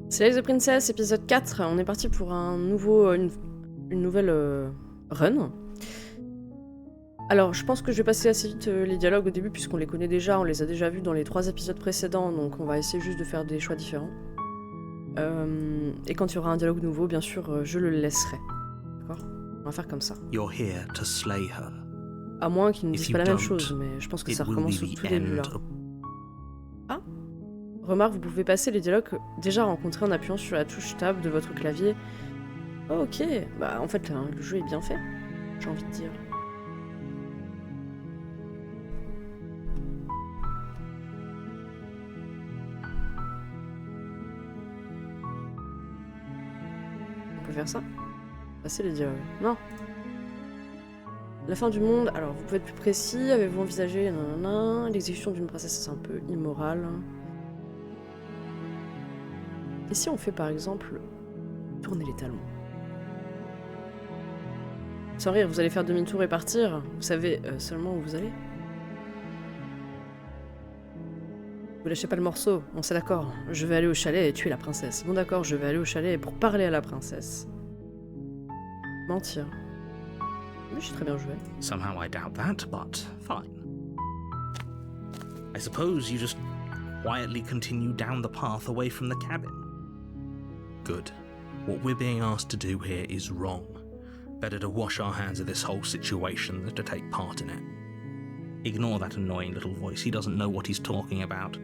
C'est the Princess, épisode 4. On est parti pour une nouvelle run. Alors, je pense que je vais passer assez vite les dialogues au début, puisqu'on les connaît déjà, on les a déjà vus dans les 3 épisodes précédents, donc on va essayer juste de faire des choix différents. Et quand il y aura un dialogue nouveau, bien sûr, je le laisserai. D'accord ? On va faire comme ça. You're here to slay her. À moins qu'ils ne If disent you pas la même don't, chose, mais je pense que ça It will recommence be au the tout début là. end of... Ah ? Remarque, vous pouvez passer les dialogues déjà rencontrés en appuyant sur la touche Tab de votre clavier. Oh, ok, bah en fait le jeu est bien fait, j'ai envie de dire. On peut faire ça ? Passer les dialogues. Non. La fin du monde, alors vous pouvez être plus précis, avez-vous envisagé nanana, l'exécution d'une princesse c'est un peu immoral. Et si on fait par exemple tourner les talons ? Sans rire, vous allez faire demi-tour et partir. Vous savez seulement où vous allez. Vous lâchez pas le morceau, on s'est d'accord. Je vais aller au chalet et tuer la princesse. Bon d'accord, je vais aller au chalet pour parler à la princesse. Mentir. Oui, j'ai très bien joué. Somehow I doubt that, but fine. I suppose you just quietly continue down the path away from the cabin. Good. What we're being asked to do here is wrong. Better to wash our hands of this whole situation than to take part in it. Ignore that annoying little voice, he doesn't know what he's talking about.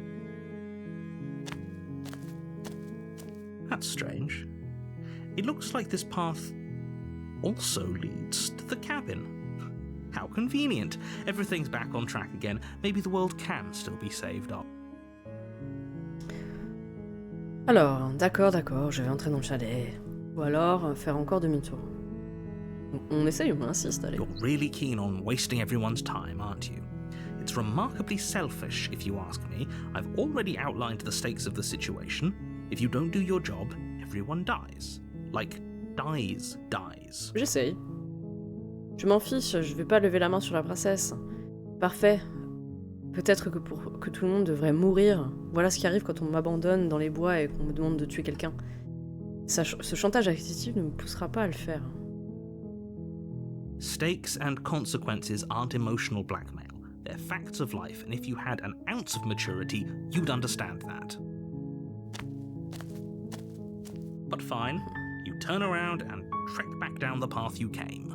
That's strange. It looks like this path also leads to the cabin. How convenient. Everything's back on track again. Maybe the world can still be saved up. Alors, d'accord, je vais entrer dans le chalet. Ou alors, faire encore demi-tour. On essaye ou on insiste, allez. You're really keen on wasting everyone's time, aren't you? It's remarkably selfish, if you ask me. I've already outlined the stakes of the situation. If you don't do your job, everyone dies. Like, dies. J'essaye. Je m'en fiche, je vais pas lever la main sur la princesse. Parfait. Peut-être que tout le monde devrait mourir. Voilà ce qui arrive quand on m'abandonne dans les bois et qu'on me demande de tuer quelqu'un. Ce chantage actif ne me poussera pas à le faire. Stakes and consequences aren't emotional blackmail. They're facts of life, and if you had an ounce of maturity, you'd understand that. But fine, you turn around and trek back down the path you came.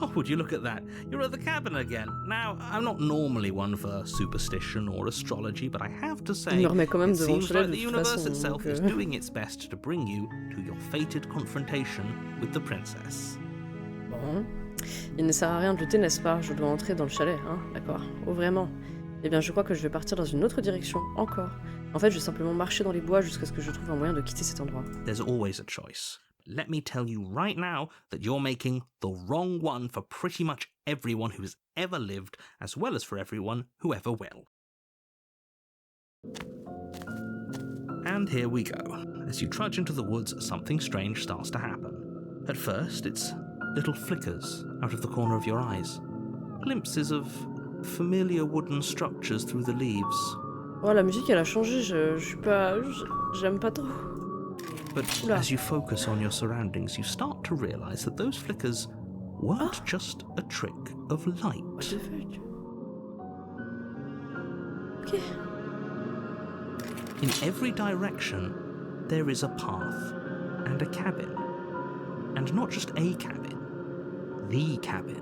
Oh, would you look at that? You're at the cabin again. Now, I'm not normally one for superstition or astrology, but I have to say, it seems like the universe itself is doing its best to bring you to your fated confrontation with the princess. Bon. Il ne sert à rien de lutter, n'est-ce pas ? Je dois entrer dans le chalet, hein ? D'accord. Oh, vraiment ? Eh bien, je crois que je vais partir dans une autre direction, encore. En fait, je vais simplement marcher dans les bois jusqu'à ce que je trouve un moyen de quitter cet endroit. There's always a choice. Let me tell you right now that you're making the wrong one for pretty much everyone who has ever lived, as well as for everyone who ever will. And here we go. As you trudge into the woods, something strange starts to happen. At first, it's little flickers out of the corner of your eyes. Glimpses of familiar wooden structures through the leaves. Oh, la musique, elle a changé, j'aime pas trop. But as you focus on your surroundings, you start to realize that those flickers weren't just a trick of light. What the fuck? Okay. In every direction, there is a path and a cabin. And not just a cabin, the cabin.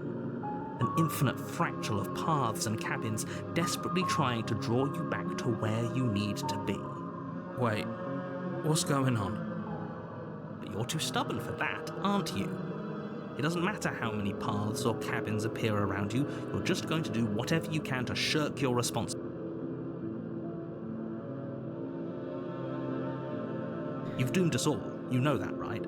An infinite fractal of paths and cabins desperately trying to draw you back to where you need to be. Wait, what's going on? But you're too stubborn for that, aren't you? It doesn't matter how many paths or cabins appear around you, you're just going to do whatever you can to shirk your responsibility. You've doomed us all, you know that, right?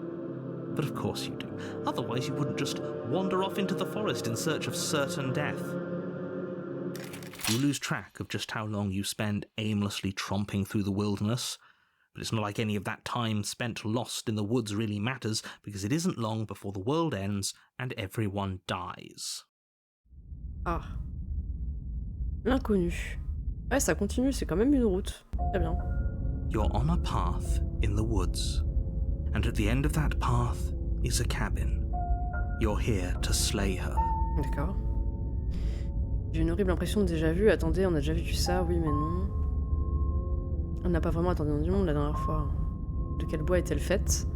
But of course you do. Otherwise you wouldn't just wander off into the forest in search of certain death. You lose track of just how long you spend aimlessly tromping through the wilderness. But it's not like any of that time spent lost in the woods really matters, because it isn't long before the world ends and everyone dies. Ah. L'inconnu. Ouais, ça continue, c'est quand même une route. Très bien. You're on a path in the woods, and at the end of that path is a cabin. You're here to slay her. D'accord. J'ai une horrible impression de déjà vu. Attendez, on a déjà vu ça, oui mais non. On n'a pas vraiment attendu du monde la dernière fois. De quel bois est-elle faite?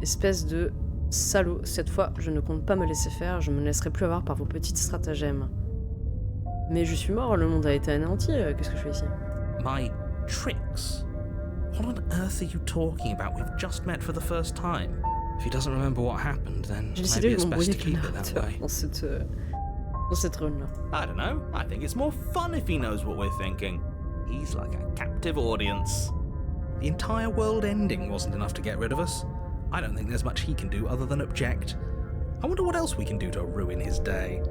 Espèce de salaud. Cette fois, je ne compte pas me laisser faire, je me laisserai plus avoir par vos petites stratagèmes. Mais je suis mort, le monde a été anéanti, qu'est-ce que je fais ici? My tricks? What on earth are you talking about? We've just met for the first time. If he doesn't remember what happened, then J'ai décidé maybe de it's best m'embrouiller to avec le keep it that narrateur way. dans cette run-là. I don't know. I think it's more fun if he knows what we're thinking. He's like a captive audience. The entire world ending wasn't enough to get rid of us. I don't think there's much he can do other than object. I wonder what else we can do to ruin his day.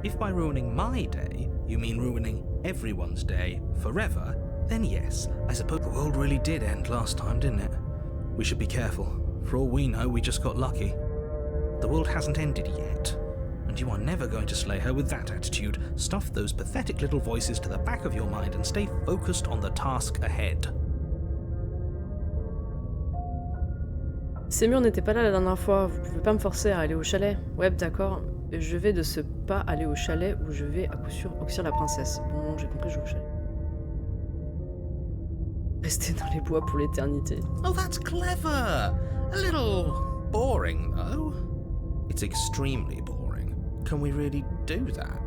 If by ruining my day, you mean ruining everyone's day forever, then yes, I suppose the world really did end last time, didn't it? We should be careful. For all we know, we just got lucky. The world hasn't ended yet, and you are never going to slay her with that attitude. Stuff those pathetic little voices to the back of your mind and stay focused on the task ahead. Ces murs n'étaient pas là la dernière fois, vous pouvez pas me forcer à aller au chalet. Ouais, d'accord, je vais de ce pas aller au chalet où je vais à coup sûr oxyre la princesse. Bon, j'ai compris, je vais au chalet. Rester dans les bois pour l'éternité. Oh, that's clever! A little boring, though. It's extremely boring. Can we really do that?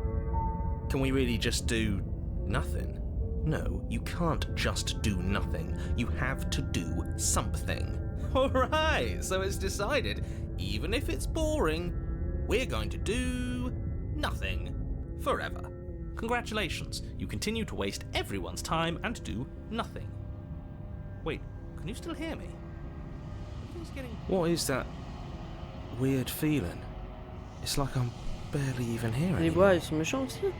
Can we really just do nothing? No, you can't just do nothing. You have to do something. Alright, so it's decided. Even if it's boring, we're going to do nothing. Forever. Congratulations, you continue to waste everyone's time and do nothing. Wait, can you still hear me? What is that weird feeling? It's like I'm barely even here Les bois, ils sont méchants aussi.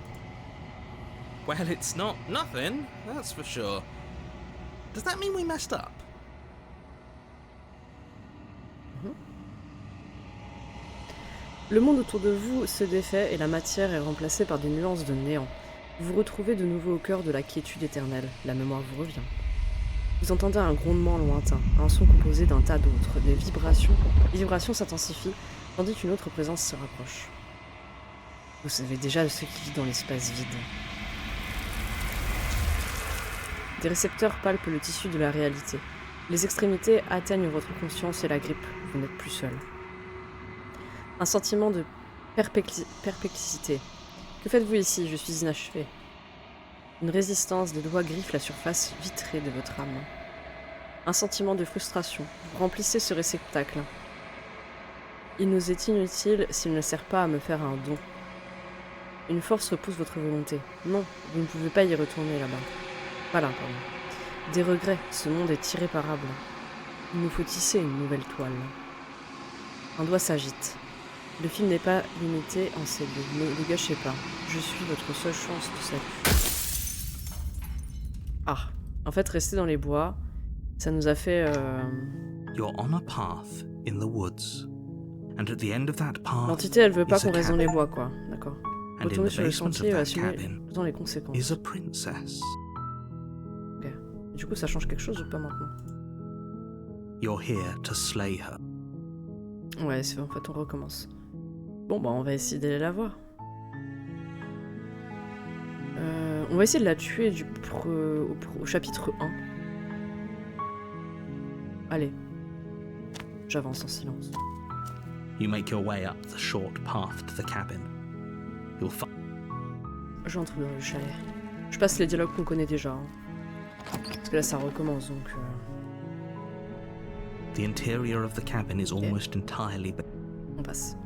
Well, it's not nothing, that's for sure. Does that mean we messed up? Le monde autour de vous se défait et la matière est remplacée par des nuances de néant. Vous vous retrouvez de nouveau au cœur de la quiétude éternelle. La mémoire vous revient. Vous entendez un grondement lointain, un son composé d'un tas d'autres. Les vibrations s'intensifient, tandis qu'une autre présence se rapproche. Vous savez déjà ce qui vit dans l'espace vide. Des récepteurs palpent le tissu de la réalité. Les extrémités atteignent votre conscience et la grippent. Vous n'êtes plus seul. Un sentiment de perplexité. Que faites-vous ici? Je suis inachevé. Une résistance des doigts griffe la surface vitrée de votre âme. Un sentiment de frustration. Vous remplissez ce réceptacle. Il nous est inutile s'il ne sert pas à me faire un don. Une force repousse votre volonté. Non, vous ne pouvez pas y retourner là-bas. Pas là, pardon. Des regrets, ce monde est irréparable. Il nous faut tisser une nouvelle toile. Un doigt s'agite. Le film n'est pas limité en ces lieux. Ne le gâchez pas. Je suis votre seule chance de salut. Ah, en fait, rester dans les bois, ça nous a fait... You're on a path in the woods, and at the end of that path, l'entité, elle veut pas qu'on reste dans les bois, quoi. D'accord. and in Retourner the sur le basement sentier et of that assumer cabin dans les conséquences. is a princess. Ok. Du coup, ça change quelque chose ou pas maintenant? You're here to slay her. Ouais, c'est en fait, on recommence. Bon, bah, on va essayer d'aller la voir. On va essayer de la tuer au chapitre 1. Allez. J'avance en silence. You make your way up the short path to the cabin. You'll find J'entre dans le chalet. Je passe les dialogues qu'on connaît déjà. Hein. Parce que là, ça recommence, donc... the interior of the cabin is almost entirely On passe.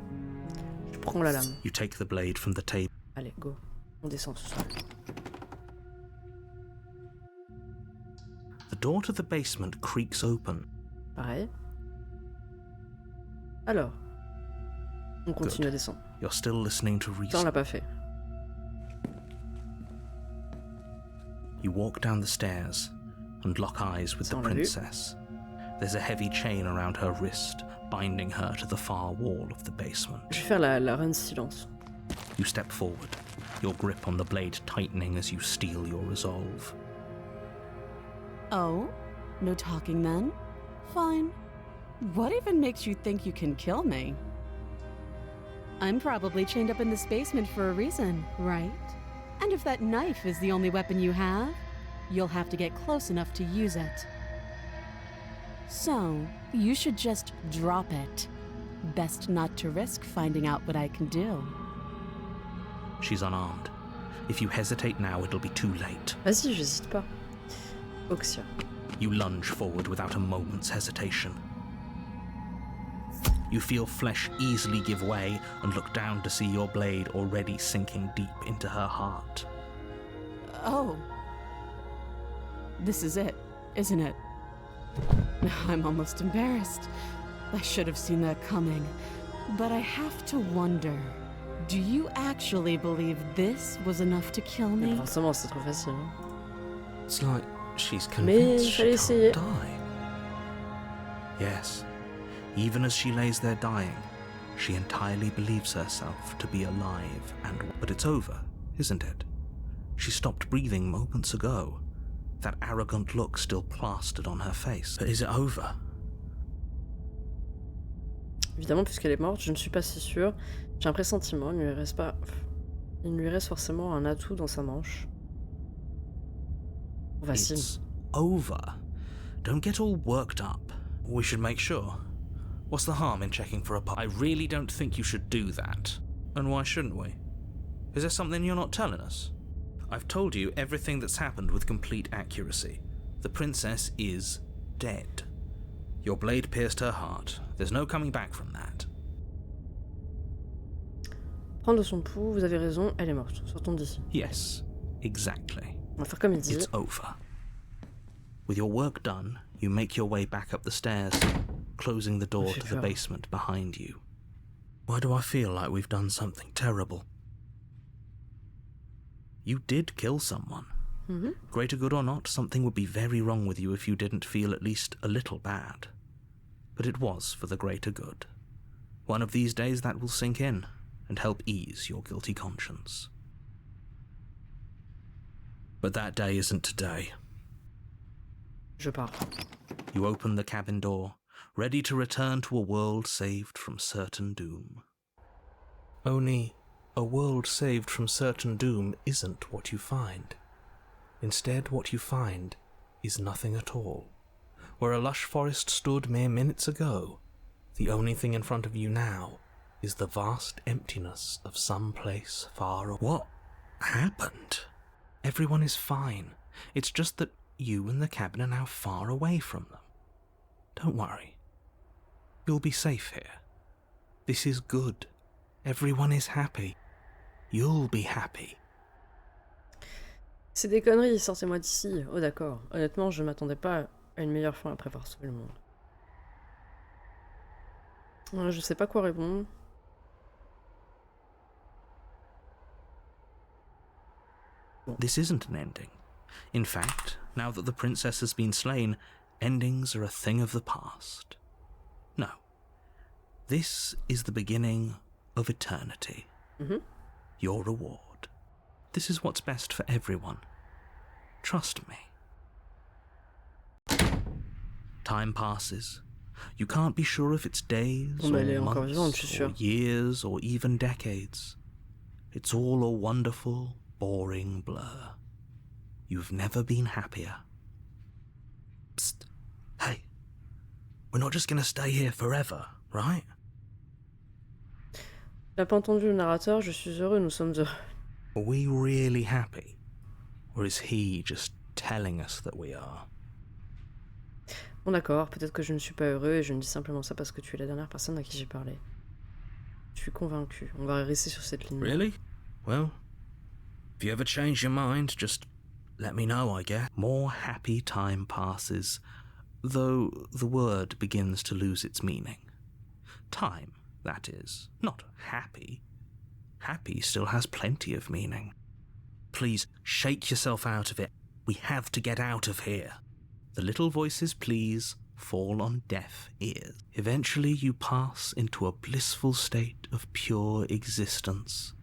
Je prends la lame. You take the blade from the table. Allez, go. On descend ce soir. The door to the basement creaks open. Pareil. Alors. On continue Good. à descendre. You're still listening to Ça, on reason. l'a pas fait. You walk down the stairs and lock eyes with Ça, the on l'a vu. princess. There's a heavy chain around her wrist, binding her to the far wall of the basement. Je vais faire la run silence. You step forward, your grip on the blade tightening as you steel your resolve. Oh? No talking then? Fine. What even makes you think you can kill me? I'm probably chained up in this basement for a reason, right? And if that knife is the only weapon you have, you'll have to get close enough to use it. So, you should just drop it. Best not to risk finding out what I can do. She's unarmed. If you hesitate now, it'll be too late. Vas-y, j'hésite pas. Oxia. You lunge forward without a moment's hesitation. You feel flesh easily give way and look down to see your blade already sinking deep into her heart. Oh. This is it, isn't it? I'm almost embarrassed. I should have seen that coming. But I have to wonder, do you actually believe this was enough to kill me? Forcément, c'est trop facile. Hein. It's like she's Mais convinced il she fallait essayer. can't die. Yes, even as she lays there dying, she entirely believes herself to be alive and... But it's over, isn't it? She stopped breathing moments ago. That arrogant look still plastered on her face. But is it over? Évidemment, puisqu'elle est morte, je ne suis pas si sûre. J'ai un pressentiment, il ne lui reste forcément un atout dans sa manche. Facile. It's over. Don't get all worked up. We should make sure. What's the harm in checking for a pulse? I really don't think you should do that. And why shouldn't we? Is there something you're not telling us? I've told you everything that's happened with complete accuracy. The princess is dead. Your blade pierced her heart. There's no coming back from that. Prendre son pouls, vous avez raison, elle est morte. Sortons d'ici. Yes, exactly. On va faire comme il dit. It's over. With your work done, you make your way back up the stairs, closing the door to the basement behind you. Why do I feel like we've done something terrible? You did kill someone. Mm-hmm. Greater good or not, something would be very wrong with you if you didn't feel at least a little bad. But it was for the greater good. One of these days that will sink in and help ease your guilty conscience. But that day isn't today. Je pars. You open the cabin door, ready to return to a world saved from certain doom. Only, a world saved from certain doom isn't what you find. Instead, what you find is nothing at all. Where a lush forest stood mere minutes ago, the only thing in front of you now is the vast emptiness of some place far away. What happened? Everyone is fine. It's just that you and the cabin are now far away from them. Don't worry. You'll be safe here. This is good. Everyone is happy. You'll be happy. C'est des conneries, sortez-moi d'ici. Oh d'accord. Honnêtement, je m'attendais pas à une meilleure fin après avoir sauvé le monde. Je sais pas quoi répondre. This isn't an ending. In fact, now that the princess has been slain, endings are a thing of the past. No. This is the beginning of eternity. Mm-hmm. Your reward. This is what's best for everyone. Trust me. Time passes. You can't be sure if it's days or months or years or even decades. It's all a wonderful, boring blur. You've never been happier. Psst. Hey. We're not just gonna stay here forever, right? T'as pas entendu le narrateur, je suis heureux, nous sommes heureux. Are we really happy? Or is he just telling us that we are? Bon d'accord, peut-être que je ne suis pas heureux et je ne dis simplement ça parce que tu es la dernière personne à qui j'ai parlé. Je suis convaincu. On va rester sur cette ligne. Really? Well, if you ever change your mind, just let me know, I guess. More happy time passes, though the word begins to lose its meaning. Time, that is, not happy. Happy still has plenty of meaning. Please, shake yourself out of it. We have to get out of here. The little voices, please, fall on deaf ears. Eventually you pass into a blissful state of pure existence.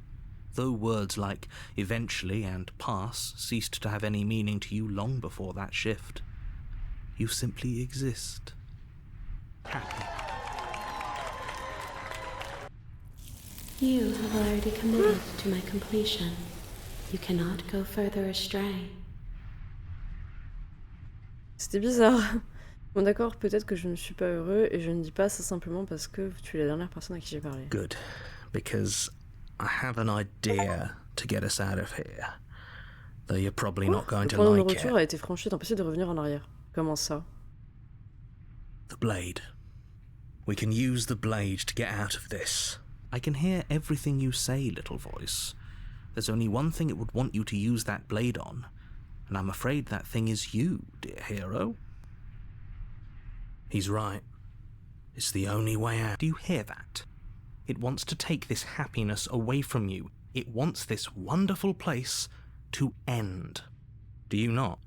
Though words like eventually and pass ceased to have any meaning to you long before that shift, You simply exist. Happy. You have already committed to my completion. You cannot go further astray. C'était bizarre. Bon d'accord, peut-être que je ne suis pas heureux et je ne dis pas ça simplement parce que tu es la dernière personne à qui j'ai parlé. Good, because I have an idea to get us out of here. Though you're probably not going Le to point de like retour it. a été franchi, t'es possible de revenir en arrière. Comment ça? The blade. We can use the blade to get out of this. I can hear everything you say, little voice. There's only one thing it would want you to use that blade on, and I'm afraid that thing is you, dear hero. He's right. It's the only way out. Do you hear that? It wants to take this happiness away from you. It wants this wonderful place to end. Do you not?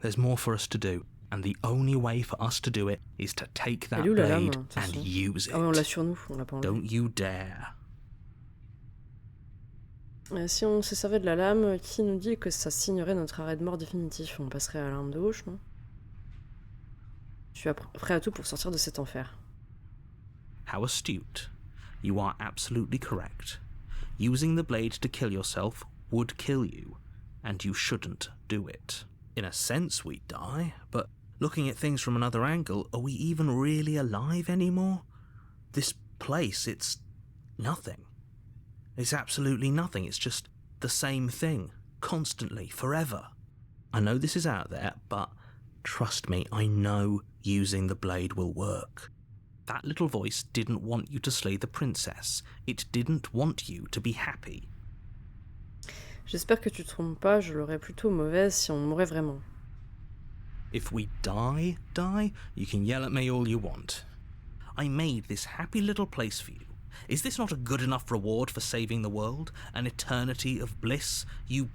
There's more for us to do, and the only way for us to do it is to take that Elle est où la lame, blade de toute and façon? use it. Ah ouais, on l'a sur nous, on l'a pas enlevé. Don't you dare. Si on se servait de la lame, qui nous dit que ça signerait notre arrêt de mort définitif? On passerait à l'arme de gauche, non? Je suis prêt à tout pour sortir de cet enfer. How astute. You are absolutely correct. Using the blade to kill yourself would kill you, and you shouldn't do it. In a sense, we die, but looking at things from another angle, are we even really alive anymore? This place, it's nothing. It's absolutely nothing. It's just the same thing, constantly, forever. I know this is out there, but trust me, I know using the blade will work. That little voice didn't want you to slay the princess. It didn't want you to be happy. J'espère que tu te trompes pas, je l'aurais plutôt mauvaise si on mourait vraiment. If we die, you can yell at me all you want. I made this happy little place for you. Is this not a good enough reward for saving the world? An eternity of bliss? You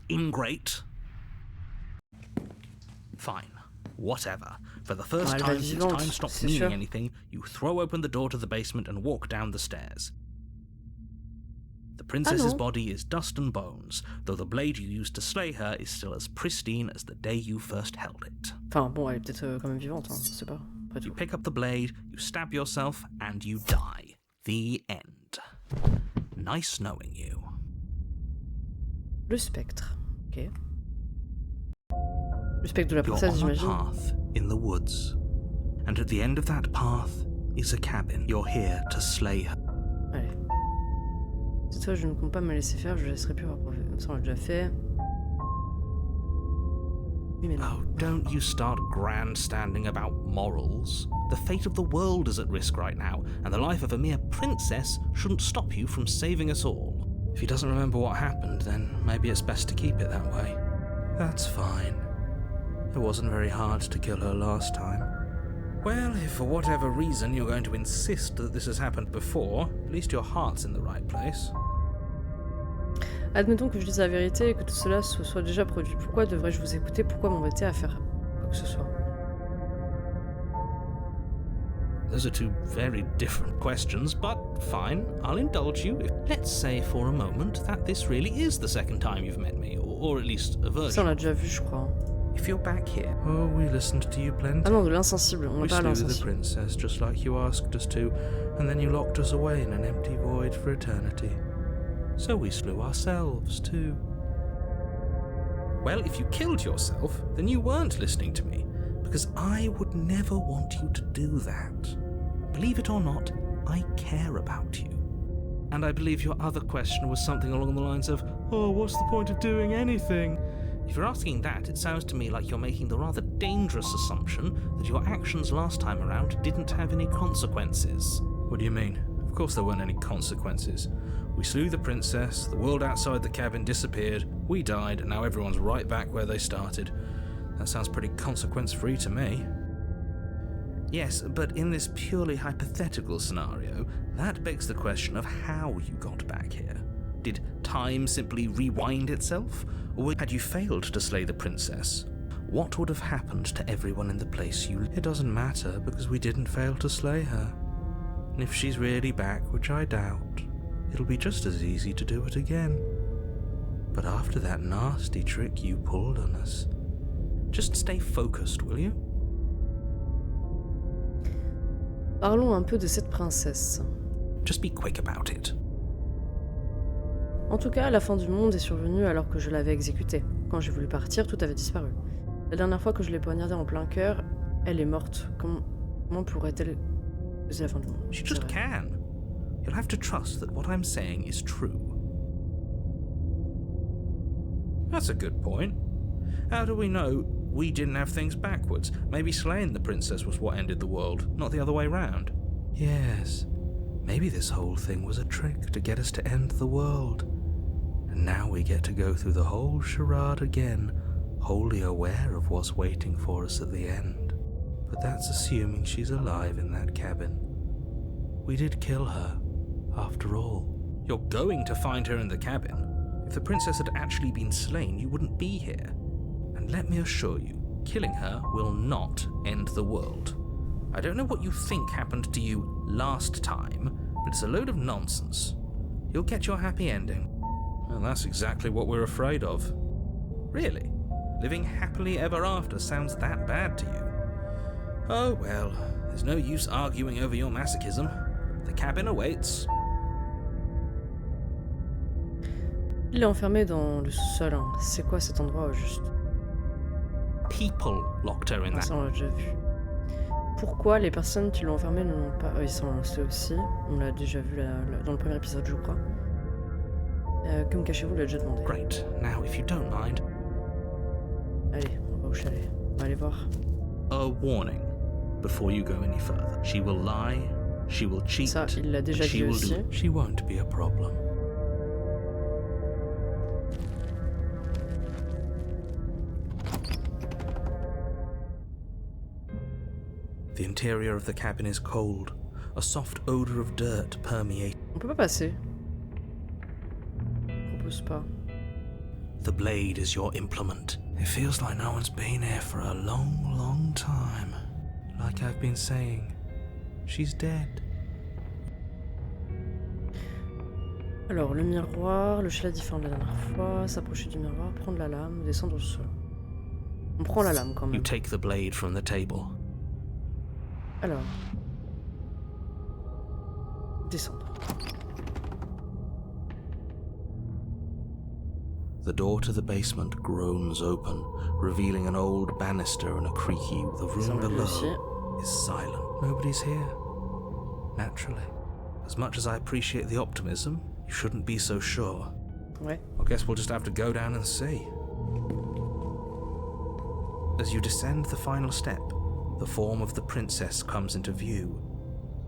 ingrate? Fine. Whatever. For the first Elle va time since vivante, time stopped c'est meaning sûr. anything, you throw open the door to the basement and walk down the stairs. The princess's non. body is dust and bones, though the blade you used to slay her is still as pristine as the day you first held it. Enfin bon, elle est peut-être quand même vivante, hein, je sais pas. Après You tout. pick up the blade, you stab yourself, and you die. The end. Nice knowing you. Le spectre. Ok. Le spectre de la You're princesse, on a j'imagine. path in the woods, and at the end of that path is a cabin. You're here to slay her. Allez. Cette fois, je ne compte pas me laisser faire, je laisserai plus avoir profité. Ça, on l'a déjà fait. Oui, mais non. Oh, don't you start grandstanding about morals. The fate of the world is at risk right now, and the life of a mere princess shouldn't stop you from saving us all. If he doesn't remember what happened, then maybe it's best to keep it that way. That's fine. It wasn't very hard to kill her last time. Well, if for whatever reason you're going to insist that this has happened before, at least your heart's in the right place. Admettons que je dise la vérité et que tout cela se soit déjà produit. Pourquoi devrais-je vous écouter? Pourquoi m'embêter à faire quoi que ce soit? Those are two very different questions, but fine, I'll indulge you. Let's say for a moment that this really is the second time you've met me, or at least a Ça, on version. l'a déjà vu, je crois. If you're back here... Oh, we listened to you plenty. Ah non, de l'insensible. On n'a We pas slew the l'insensible. princess just like you asked us to, and then you locked us away in an empty void for eternity. So we slew ourselves too. Well, if you killed yourself, then you weren't listening to me, because I would never want you to do that. Believe it or not, I care about you. And I believe your other question was something along the lines of, oh, what's the point of doing anything? If you're asking that, it sounds to me like you're making the rather dangerous assumption that your actions last time around didn't have any consequences. What do you mean? Of course there weren't any consequences. We slew the princess, the world outside the cabin disappeared, we died, and now everyone's right back where they started. That sounds pretty consequence-free to me. Yes, but in this purely hypothetical scenario, that begs the question of how you got back here. Did time simply rewind itself? Or had you failed to slay the princess? What would have happened to everyone in the place you... It doesn't matter, because we didn't fail to slay her. And if she's really back, which I doubt, it'll be just as easy to do it again. But after that nasty trick you pulled on us, Just stay focused, will you? Parlons un peu de cette princesse. Just be quick about it. En tout cas, la fin du monde est survenue alors que je l'avais exécutée. Quand j'ai voulu partir, tout avait disparu. La dernière fois que je l'ai poignardée en plein cœur, elle est morte. Comment pourrait-elle causer la fin du monde? She just can. You'll have to trust that what I'm saying is true. That's a good point. How do we know we didn't have things backwards? Maybe slaying the princess was what ended the world, not the other way round. Yes. Maybe this whole thing was a trick to get us to end the world. And now we get to go through the whole charade again, wholly aware of what's waiting for us at the end. But that's assuming she's alive in that cabin. We did kill her, after all. You're going to find her in the cabin. If the princess had actually been slain, you wouldn't be here. And let me assure you, killing her will not end the world. I don't know what you think happened to you last time, but it's a load of nonsense. You'll get your happy ending. Well, that's exactly what we're afraid of. Really? Living happily ever after sounds that bad to you? Oh well, there's no use arguing over your masochism. The cabin awaits. Il est enfermé dans le sous-sol. Hein. C'est quoi cet endroit au juste? People locked her in that. Ça, on l'a déjà vu. Pourquoi les personnes qui l'ont enfermé ne l'ont pas... Ils sont lancés aussi. On l'a déjà vu dans le premier épisode, je crois. Comme cachez-vous, l'a déjà demandé. Great. Now, if you don't mind. Allez, on va au chalet. On va aller voir. A warning before you go any further. She will lie, she will cheat, Ça, il l'a déjà dit aussi. She won't be a problem. The interior of the cabin is cold. A soft odor of dirt permeates. On peut pas passer. Je propose pas. The blade is your implement. It feels like no one's been here for a long, long time. Like I've been saying, she's dead. Alors, le miroir, le chalet différent de la dernière fois, s'approcher du miroir, prendre la lame, descendre au sol. On prend la lame quand même. You take the blade from the table. Alors. Descendre. The door to the basement groans open, revealing an old banister and a creaky. The room below is silent. Nobody's here. Naturally. As much as I appreciate the optimism, you shouldn't be so sure. Ouais. I guess we'll just have to go down and see. As you descend the final step, the form of the princess comes into view.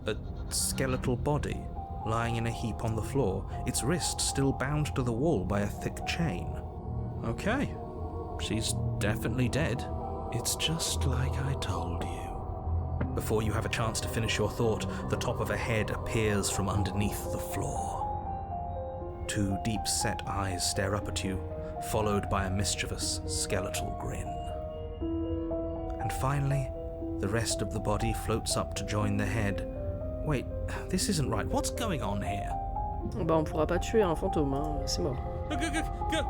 A skeletal body, lying in a heap on the floor, its wrist still bound to the wall by a thick chain. Okay, she's definitely dead. It's just like I told you. Before you have a chance to finish your thought, the top of a head appears from underneath the floor. Two deep-set eyes stare up at you, followed by a mischievous, skeletal grin. And finally, the rest of the body floats up to join the head. Wait, this isn't right. What's going on here? Bah, on pourra pas tuer un fantôme, hein. C'est mort.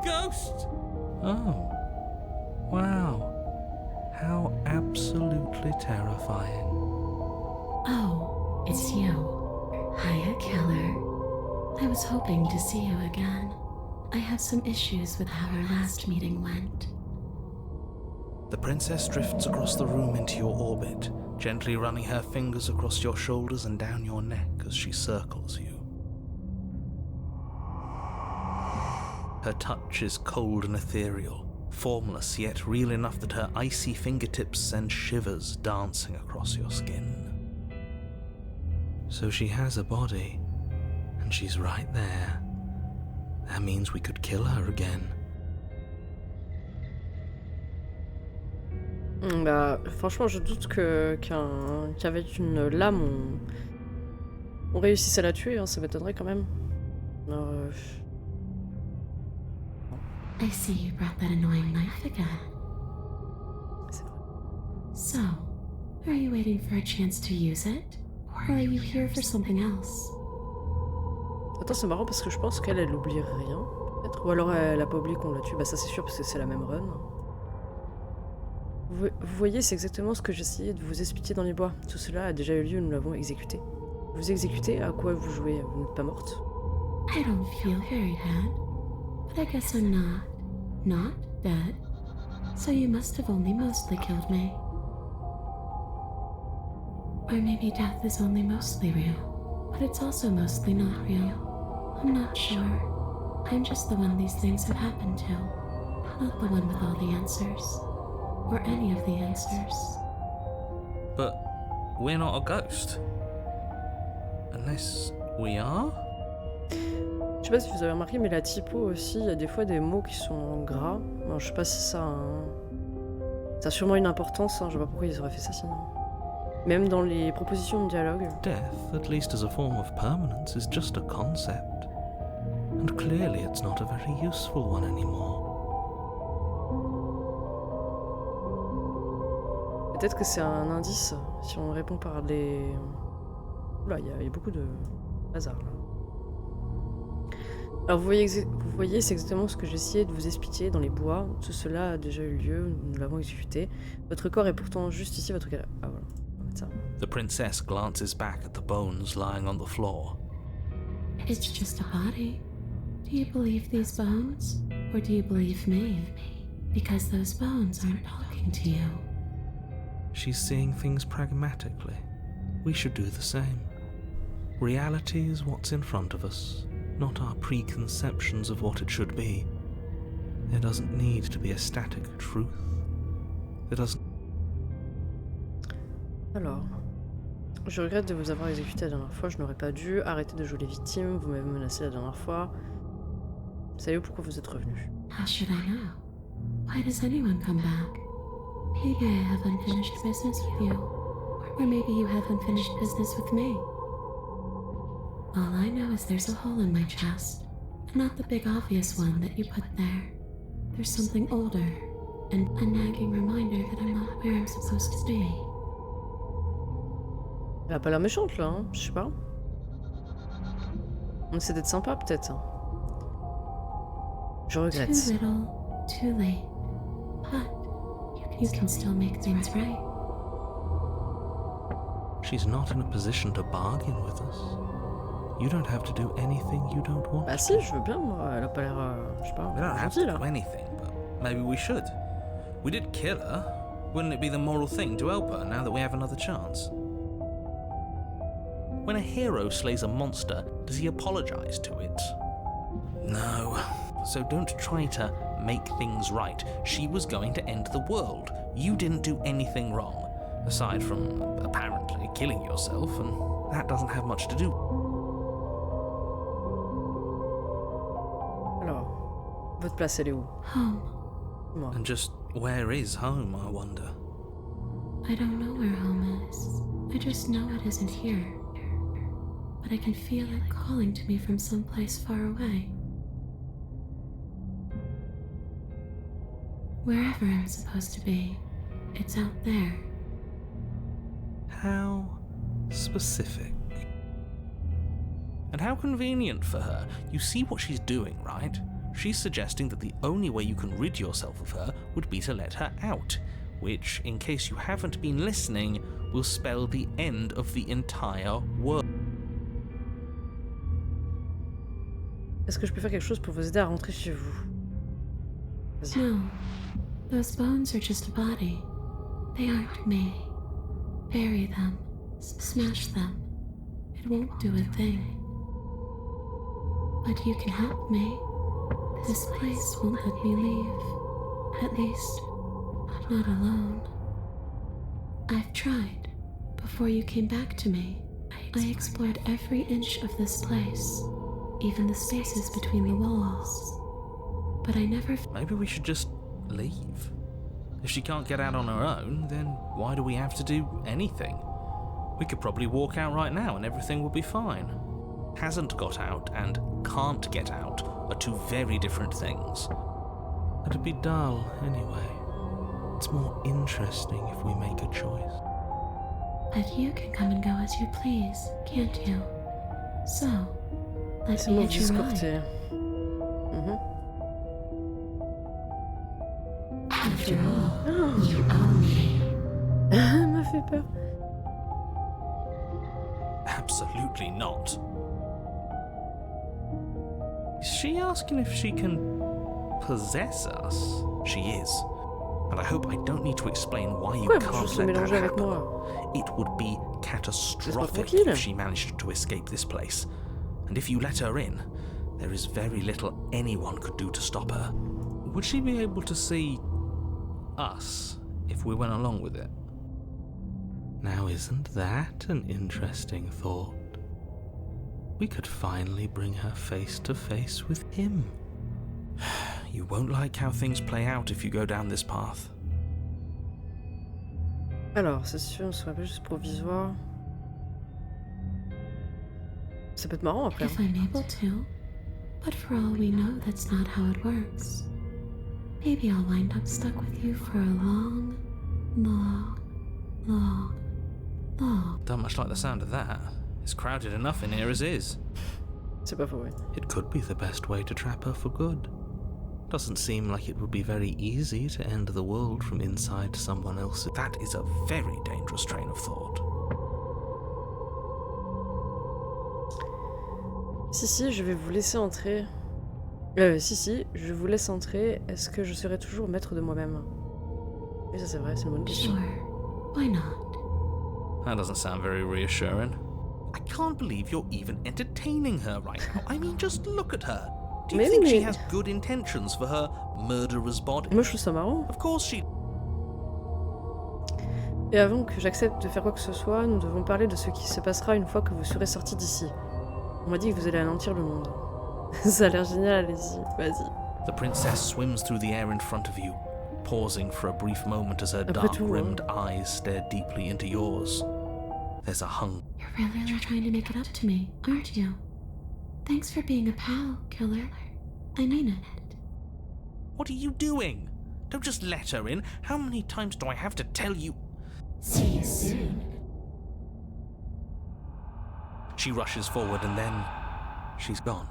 Ghost! Oh. Wow. How absolutely terrifying. Oh, it's you. Hiya, killer. I was hoping to see you again. I have some issues with how our last meeting went. The princess drifts across the room into your orbit, gently running her fingers across your shoulders and down your neck as she circles you. Her touch is cold and ethereal, formless yet real enough that her icy fingertips send shivers dancing across your skin. So she has a body, and she's right there. That means we could kill her again. Bah, franchement, je doute qu'avec une lame, on réussisse à la tuer, hein, ça m'étonnerait quand même. Alors, I see you brought that annoying knife again. c'est vrai. So, are you waiting for a chance to use it? Or are you here for something else? Attends, c'est marrant parce que je pense qu'elle oublie rien, peut-être. Ou alors elle a pas oublié qu'on l'a tué. Bah ça c'est sûr parce que c'est la même run. Vous voyez, c'est exactement ce que j'essayais de vous expliquer dans les bois. Tout cela a déjà eu lieu, nous l'avons exécuté. Vous exécutez, à quoi vous jouez? Vous n'êtes pas morte? I don't feel very bad, but I guess I'm not dead. So you must have only mostly killed me. Or maybe death is only mostly real, but it's also mostly not real. I'm not sure. I'm just the one these things have happened to, not the one with all the answers. Or any of the answers. But we're not a ghost. Unless we are? Je sais pas si vous avez remarqué, mais la typo aussi, il y a des fois des mots qui sont en gras. Bon, je sais pas si ça a sûrement une importance, hein, je sais pas pourquoi ils auraient fait ça sinon. Même dans les propositions de dialogue. Death, at least as a form of permanence, is just a concept. And clearly it's not a very useful one anymore. Peut-être que c'est un indice, si on répond par des... Oula, il y a beaucoup de hasard là. Alors vous voyez, c'est exactement ce que j'essayais de vous expliquer dans les bois. Tout cela a déjà eu lieu, nous l'avons exécuté. Votre corps est pourtant juste ici, votre cadavre. Ah voilà, on va mettre ça. The princess glances back at the bones lying on the floor. It's just a body. Do you believe these bones? Or do you believe me? Because those bones aren't talking to you. She's seeing things pragmatically. We should do the same. Reality is what's in front of us, not our preconceptions of what it should be. There doesn't need to be a static truth. There doesn't... Alors, je regrette de vous avoir exécuté la dernière fois, je n'aurais pas dû. Arrêtez de jouer les victimes, vous m'avez menacé la dernière fois. Savez-vous pourquoi vous êtes revenu? How should I know? Why does anyone come back? Maybe I have unfinished business with you. Or maybe you have unfinished business with me. All I know is there's a hole in my chest. Not the big obvious one that you put there. There's something older, and a nagging reminder that I'm not where I'm supposed to be. Elle a pas l'air méchante là, hein, je sais pas. On essaie d'être sympa peut-être. Je regrette. Too little, too late. But you can still make things right. She's not in a position to bargain with us. You don't have to do anything you don't want. Bah si, je veux bien moi, elle a pas l'air, je sais pas, We don't have gentille to là. do anything, but maybe we should. We did kill her. Wouldn't it be the moral thing to help her now that we have another chance? When a hero slays a monster, does he apologize to it? No. So don't try to make things right. She was going to end the world. You didn't do anything wrong, aside from apparently killing yourself, and that doesn't have much to do. Alors, votre place elle est où? Home. Moi. And just where is home, I wonder? I don't know where home is. I just know it isn't here. But I can feel it calling to me from someplace far away. Wherever I'm supposed to be, it's out there. How specific. And how convenient for her. You see what she's doing, right? She's suggesting that the only way you can rid yourself of her would be to let her out, which, in case you haven't been listening, will spell the end of the entire world. Est-ce que je peux faire quelque chose pour vous aider à rentrer chez vous? Vas-y. No, those bones are just a body. They aren't me. Bury them. Smash them. It won't do a thing. But you can help me. This place won't let me leave. At least, not alone. I've tried. Before you came back to me, I explored every inch of this place, even the spaces between the walls. But I never... Maybe we should just leave. If she can't get out on her own, then why do we have to do anything? We could probably walk out right now and everything will be fine. Hasn't got out and can't get out are two very different things. It'd be dull anyway. It's more interesting if we make a choice. But you can come and go as you please, can't you? So, let C'est me bon, hitch your ride. escorter. After all, you owe me m'a fait peur. Absolutely not. Is she asking if she can possess us? She is. But I hope I don't need to explain why you Pourquoi can't vous se let that mélangez avec happen. moi? It would be catastrophic tranquille. if she managed to escape this place. And if you let her in, there is very little anyone could do to stop her. Would she be able to see us if we went along with it? Now, isn't that an interesting thought? We could finally bring her face to face with him. You won't like how things play out if you go down this path. Alors, c'est sûr, on se rappelle juste provisoire. Ça peut être marrant après. If I'm able to, but for all we know, that's not how it works. Maybe I'll wind up stuck with you for a long, long, long, long. Don't much like the sound of that. It's crowded enough in here as is. C'est pas faux, ouais. It could be the best way to trap her for good. Doesn't seem like it would be very easy to end the world from inside someone else's. That is a very dangerous train of thought. Si, je vais vous laisser entrer. Si, je vous laisse entrer. Est-ce que je serai toujours maître de moi-même? Et ça, c'est vrai, c'est une bonne question. Sure, why not? That doesn't sound very reassuring. I can't believe you're even entertaining her right now. I mean, just look at her. Do you think she has good intentions for her murderer's body? Moi, je trouve ça marrant. Of course she... Et avant que j'accepte de faire quoi que ce soit, nous devons parler de ce qui se passera une fois que vous serez sortis d'ici. On m'a dit que vous allez anéantir le monde. Ça a l'air génial, allez-y, vas-y. The princess swims through the air in front of you, pausing for a brief moment as her dark-rimmed eyes stare deeply into yours. There's a hunger. You're really trying to make it up to me, aren't you? Thanks for being a pal, killer. I mean it. What are you doing? Don't just let her in. How many times do I have to tell you? See you soon. She rushes forward and then she's gone.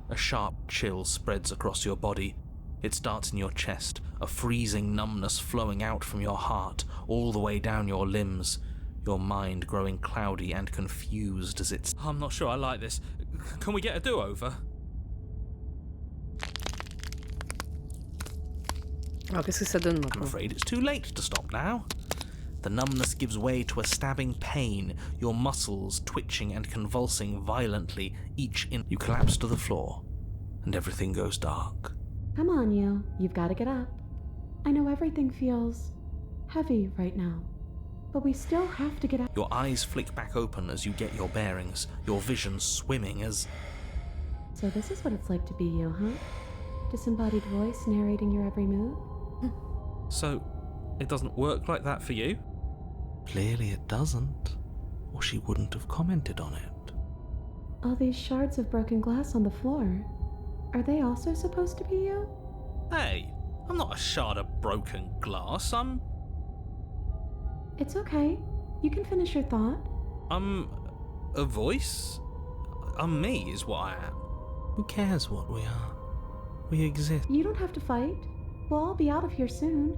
A sharp chill spreads across your body. It starts in your chest, a freezing numbness flowing out from your heart, all the way down your limbs, your mind growing cloudy and confused as it's... I'm not sure I like this. Can we get a do-over? Alors, qu'est-ce que ça donne I'm maintenant? afraid it's too late to stop now. The numbness gives way to a stabbing pain, your muscles twitching and convulsing violently, each in... You collapse to the floor, and everything goes dark. Come on, you. You've got to get up. I know everything feels heavy right now, but we still have to get up. Your eyes flick back open as you get your bearings, your vision swimming as... So this is what it's like to be you, huh? Disembodied voice narrating your every move? So, it doesn't work like that for you? Clearly it doesn't, or she wouldn't have commented on it. All these shards of broken glass on the floor, are they also supposed to be you? Hey, I'm not a shard of broken glass, It's okay. You can finish your thought. I'm a voice? I'm me is what I am. Who cares what we are? We exist. You don't have to fight. We'll all be out of here soon.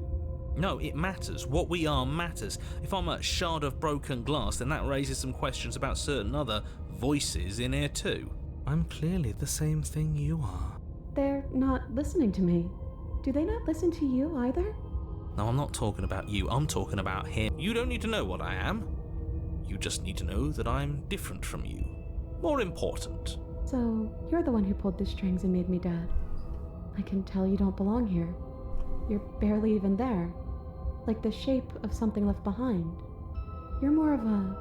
No, it matters. What we are matters. If I'm a shard of broken glass, then that raises some questions about certain other voices in here too. I'm clearly the same thing you are. They're not listening to me. Do they not listen to you either? No, I'm not talking about you. I'm talking about him. You don't need to know what I am. You just need to know that I'm different from you. More important. So, you're the one who pulled the strings and made me dead. I can tell you don't belong here. You're barely even there. Like the shape of something left behind. You're more of a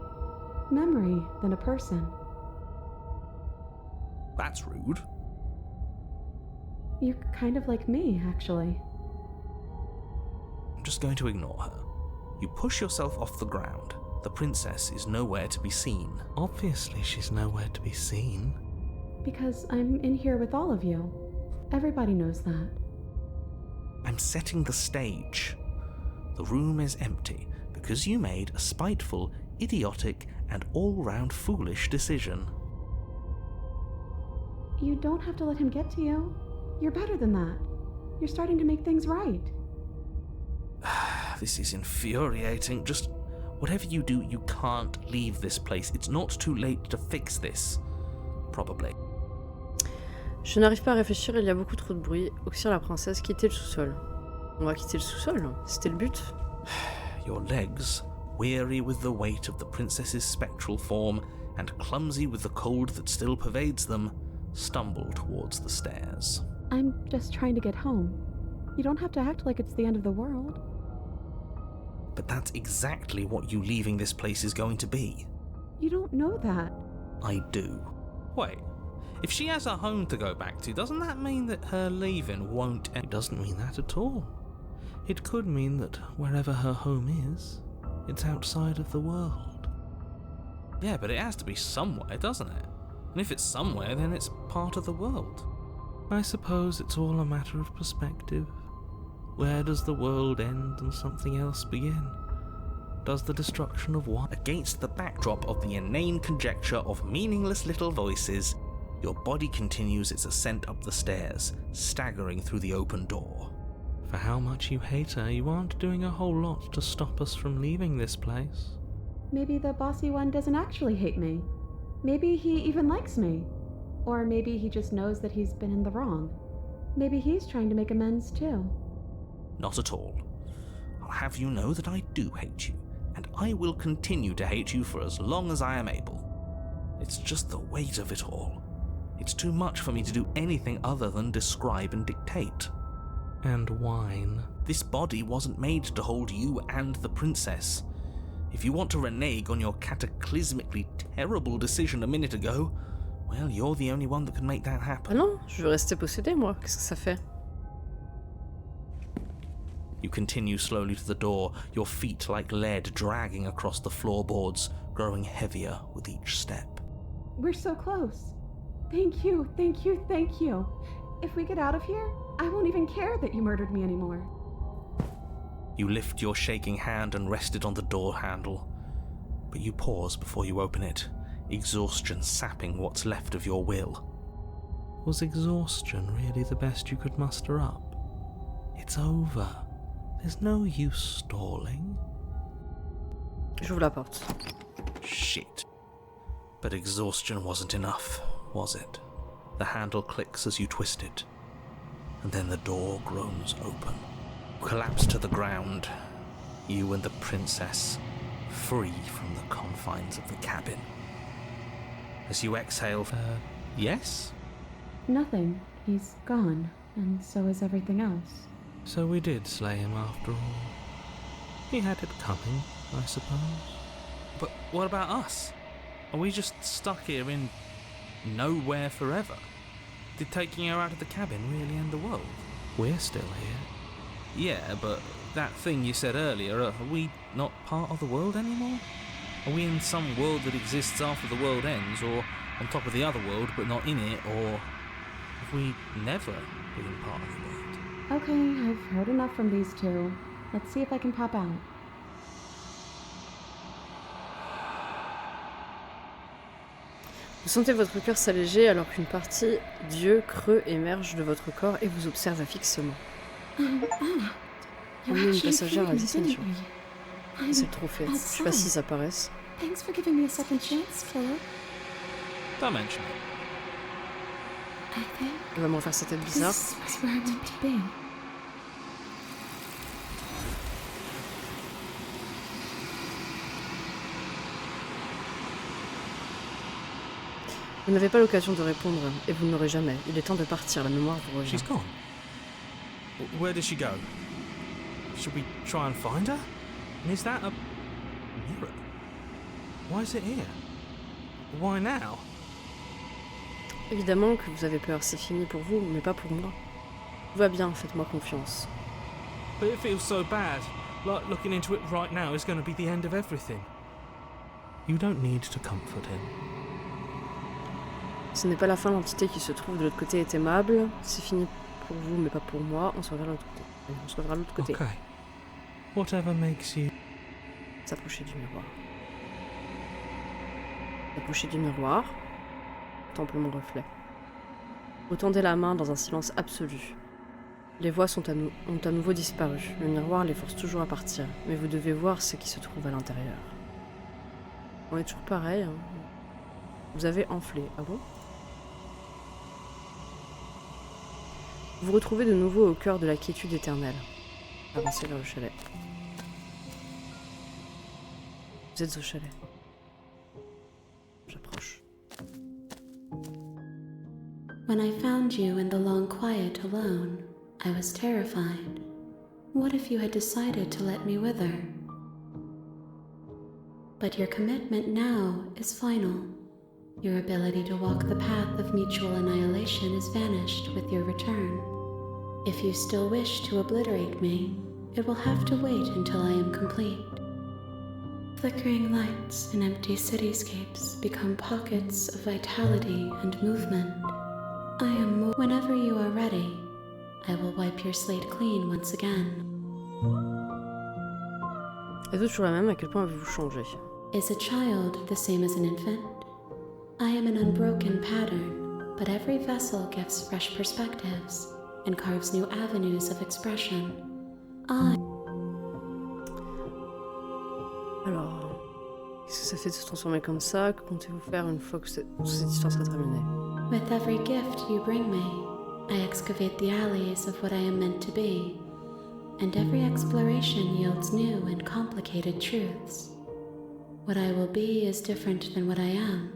memory than a person. That's rude. You're kind of like me, actually. I'm just going to ignore her. You push yourself off the ground. The princess is nowhere to be seen. Obviously she's nowhere to be seen. Because I'm in here with all of you. Everybody knows that. I'm setting the stage. The room is empty because you made a spiteful, idiotic, and all-round foolish decision. You don't have to let him get to you. You're better than that. You're starting to make things right. This is infuriating. Just whatever you do, you can't leave this place. It's not too late to fix this. Probably. Je n'arrive pas à réfléchir, il y a beaucoup trop de bruit. Auxire la princesse, quitter le sous-sol. On va quitter le sous-sol, c'était le but. Your legs, weary with the weight of the princess's spectral form and clumsy with the cold that still pervades them, stumble towards the stairs. I'm just trying to get home. You don't have to act like it's the end of the world. But that's exactly what you leaving this place is going to be. You don't know that. I do. Wait, if she has a home to go back to, doesn't that mean that her leaving won't end? It doesn't mean that at all. It could mean that wherever her home is, it's outside of the world. Yeah, but it has to be somewhere, doesn't it? And if it's somewhere, then it's part of the world. I suppose it's all a matter of perspective. Where does the world end and something else begin? Does the destruction of one? Against the backdrop of the inane conjecture of meaningless little voices, your body continues its ascent up the stairs, staggering through the open door. For how much you hate her, you aren't doing a whole lot to stop us from leaving this place. Maybe the bossy one doesn't actually hate me. Maybe he even likes me. Or maybe he just knows that he's been in the wrong. Maybe he's trying to make amends too. Not at all. I'll have you know that I do hate you, and I will continue to hate you for as long as I am able. It's just the weight of it all. It's too much for me to do anything other than describe and dictate. And whine. This body wasn't made to hold you and the princess. If you want to renege on your cataclysmically terrible decision a minute ago, well, you're the only one that can make that Ah happen. non, je veux rester possédée, moi. Qu'est-ce que ça fait? You continue slowly to the door, your feet like lead dragging across the floorboards, growing heavier with each step. We're so close. Thank you, thank you, thank you. If we get out of here, I won't even care that you murdered me anymore. You lift your shaking hand and rest it on the door handle, but you pause before you open it, exhaustion sapping what's left of your will. Was exhaustion really the best you could muster up? It's over. There's no use stalling. J'ouvre la porte. Shit. But exhaustion wasn't enough, was it? The handle clicks as you twist it, and then the door groans open. You collapse to the ground, you and the princess, free from the confines of the cabin. As you exhale, yes? Nothing. He's gone, and so is everything else. So we did slay him after all. He had it coming, I suppose. But what about us? Are we just stuck here in nowhere forever? Did taking her out of the cabin really end the world? We're still here. Yeah, but that thing you said earlier, are we not part of the world anymore? Are we in some world that exists after the world ends, or on top of the other world but not in it, or have we never been part of the world? Okay, I've heard enough from these two. Let's see if I can pop out. Vous sentez votre cœur s'alléger alors qu'une partie d'yeux creux émerge de votre corps et vous observe fixement. Emmenez une passagère à destination. C'est le trophée. Je sais pas s'ils apparaissent. Thanks for giving me a second chance, Philip. Don't mention it. I think Elle va me refaire sa tête bizarre. this is where I'm meant to be. Vous n'avez pas l'occasion de répondre et vous ne l'aurez jamais. Il est temps de partir, la mémoire vous revient. She's gone. Where did she go? Should we try and find her? And is that a mirror? Why is it here? Why now? Évidemment que vous avez peur, c'est fini pour vous, mais pas pour moi. Tout va bien, faites-moi confiance. But it feels so bad. Like looking into it right now is going to be the end of everything. You don't need to comfort him. Ce n'est pas la fin, l'entité qui se trouve de l'autre côté est aimable. C'est fini pour vous, mais pas pour moi. On se reverra de l'autre côté. On se reverra de l'autre côté. Okay. Whatever makes you... S'approcher du miroir. S'approcher du miroir. Contemple mon reflet. Vous tendez la main dans un silence absolu. Les voix ont à nouveau disparu. Le miroir les force toujours à partir. Mais vous devez voir ce qui se trouve à l'intérieur. On est toujours pareil. Hein. Vous avez enflé. Ah bon? Vous vous retrouvez de nouveau au cœur de la quiétude éternelle. Avancez vers le chalet. Vous êtes au chalet. J'approche. When I found you in the long quiet alone, I was terrified. What if you had decided to let me wither? But your commitment now is final. Your ability to walk the path of mutual annihilation is vanished with your return. If you still wish to obliterate me, it will have to wait until I am complete. Flickering lights and empty cityscapes become pockets of vitality and movement. Whenever you are ready, I will wipe your slate clean once again. Êtes-vous toujours la même? À quel point avez-vous changé? Is a child the same as an infant? I am an unbroken pattern, but every vessel gives fresh perspectives and carves new avenues of expression. Alors, qu'est-ce que ça fait de se transformer comme ça? Que comptez-vous faire une fois que cette histoire sera terminée? With every gift you bring me, I excavate the alleys of what I am meant to be, and every exploration yields new and complicated truths. What I will be is different than what I am.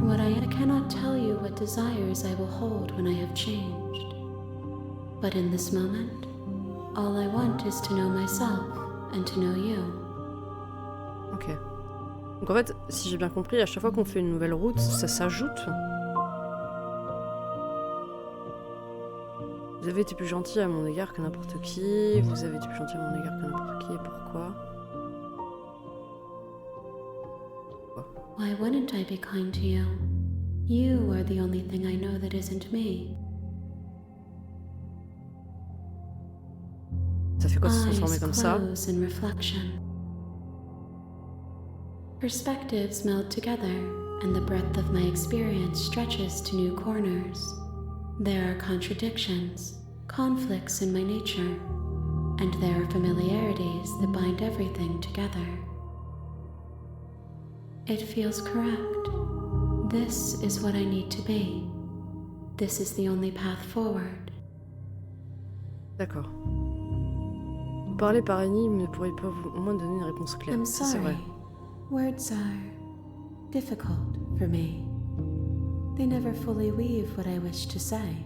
I cannot tell you what desires I will hold when I have changed. But in this moment, all I want is to know myself and to know you. Ok. Donc en fait, si j'ai bien compris, à chaque fois qu'on fait une nouvelle route, ça s'ajoute. Vous avez été plus gentil à mon égard que n'importe qui. Vous avez été plus gentil à mon égard que n'importe qui. Et pourquoi? Why wouldn't I be kind to you? You are the only thing I know that isn't me. Ça fait quoi de se transformer Eyes comme ça? close in reflection. Perspectives meld together, and the breadth of my experience stretches to new corners. There are contradictions, conflicts in my nature, and there are familiarities that bind everything together. It feels correct. This is what I need to be. This is the only path forward. D'accord. Vous parlez par énigme, ne pourriez pas au moins donner une réponse claire. I'm Ça, c'est vrai. sorry. Words are difficult for me. They never fully weave what I wish to say.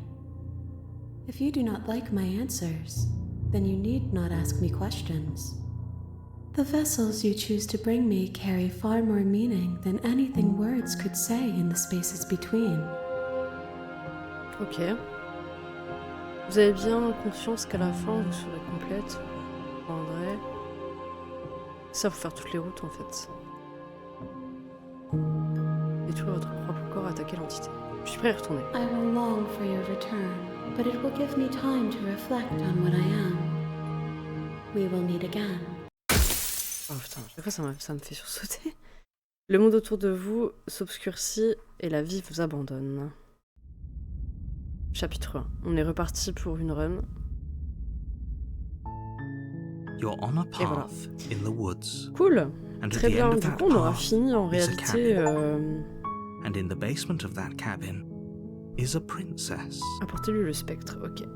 If you do not like my answers, then you need not ask me questions. The vessels you choose to bring me carry far more meaning than anything words could say in the spaces between. Ok. Vous avez bien conscience qu'à la fin, vous serez complète. Vous prendrez... Ça, faut faire toutes les routes, en fait. Détruire votre propre corps, attaquer l'entité. Je suis prêt à y retourner. I will long for your return, but it will give me time to reflect on what I am. We will meet again. Oh putain, chaque fois ça me fait sursauter. Le monde autour de vous s'obscurcit et la vie vous abandonne. Chapitre 1. On est reparti pour une run. You're on a Et voilà. path in the woods. Cool. And at Très the bien. end of Du that coup, on aura path fini en is a réalité And in the basement of that cabin is a princess. apportez-lui le spectre. Ok.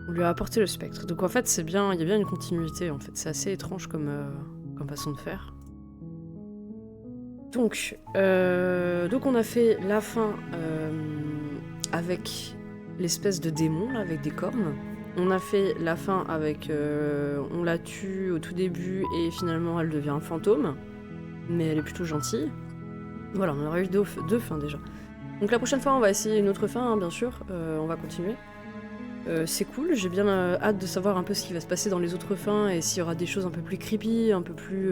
On lui a apporté le spectre. Donc en fait, c'est bien. Il y a bien une continuité. En fait, c'est assez étrange comme façon de faire. Donc on a fait la fin avec l'espèce de démon là, avec des cornes. On a fait la fin avec on la tue au tout début et finalement elle devient un fantôme, mais elle est plutôt gentille. Voilà, on aurait eu deux fins déjà. Donc la prochaine fois on va essayer une autre fin, hein, bien sûr, on va continuer. C'est cool, j'ai bien hâte de savoir un peu ce qui va se passer dans les autres fins et s'il y aura des choses un peu plus creepy, un peu plus...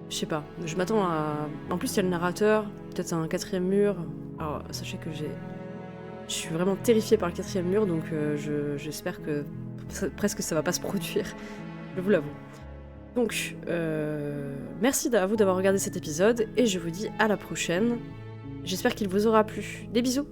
Je sais pas, je m'attends à... En plus il y a le narrateur, peut-être un 4e mur. Alors sachez que je suis vraiment terrifiée par le 4e mur, donc j'espère que presque ça va pas se produire, je vous l'avoue. Donc, merci à vous d'avoir regardé cet épisode, et je vous dis à la prochaine. J'espère qu'il vous aura plu. Des bisous!